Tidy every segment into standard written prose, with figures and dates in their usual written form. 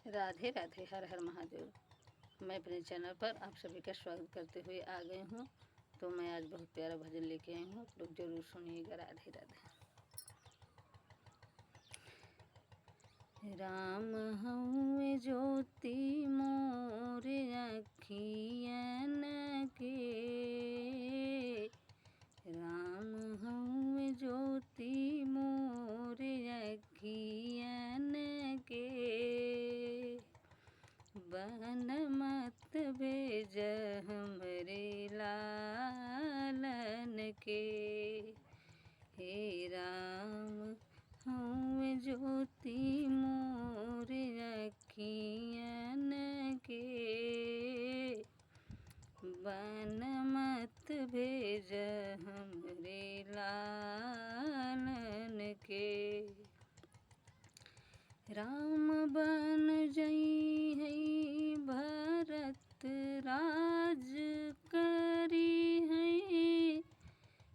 राधे राधे, हर हर महादेव। मैं अपने चैनल पर आप सभी का स्वागत करते हुए आ गई हूँ। तो मैं आज बहुत प्यारा भजन लेके आई हूँ, आप लोग जरूर सुनिएगा। राधे राधे। राम हउए ज्योति मोर अखियन के, राम हउए ज्योति मोर अखियन के, बन मत भेज हमरे लालन के। हे राम हउए ज्योति मोर अखियन के, बन मत भेज हमरे लालन के। राम बन जई है भरत राज करी है,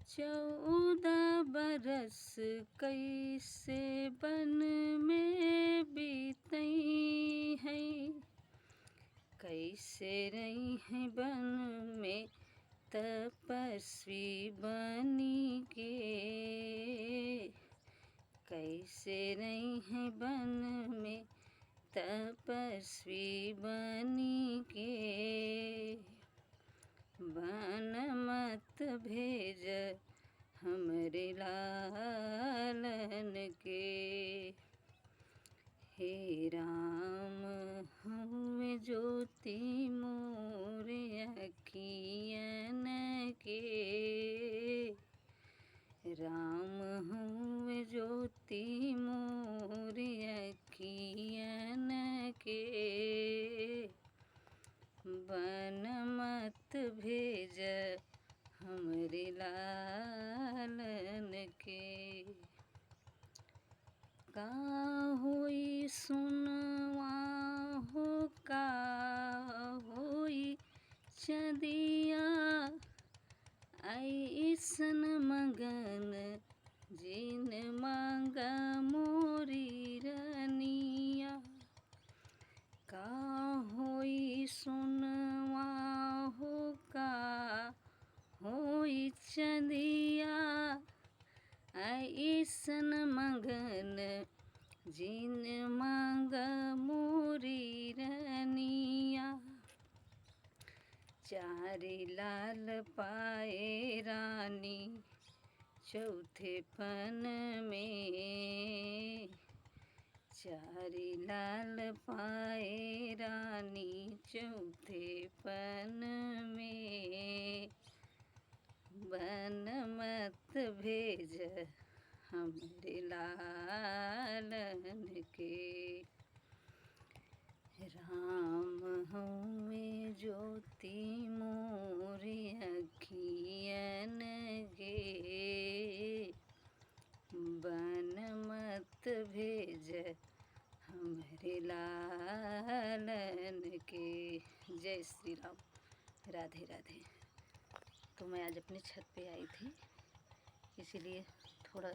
14 बरस कैसे बन में बीतई है, कैसे रही है बन में तपस्वी बनी के, कैसे रही है बन में तपस्वी बनी के। बन मत भेज हमरे लालन के। हे राम हउए ज्योति मोर अखियन के, राम हउए ज्योति मोर अखियन के, बन मत भेज हमरे लालन के। का होई सुनवा हो, का होई चंदिया, ऐसन मगन जिन मांग मोरी रनिया। का होई सुनवा हो, का होई चंदिया, ऐसन मगन जिन मांग मोरी रनिया। चारि लाल पाए रानी चौथे पन में, चारि लाल पाए रानी चौथे पन में, बन मत भेज हमरे लालन के। राम हउए ज्योति मोर अखियन के, बन मत भेज हमरे लालन के। जय श्री राम, राधे राधे। तो मैं आज अपनी छत पे आई थी, इसीलिए थोड़ा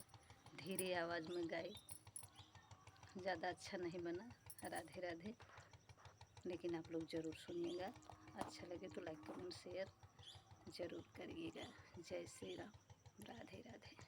धीरे आवाज़ में गाई, ज़्यादा अच्छा नहीं बना। राधे राधे। लेकिन आप लोग ज़रूर सुनिएगा, अच्छा लगे तो लाइक कमेंट शेयर ज़रूर करिएगा। जय श्री राम, राधे राधे।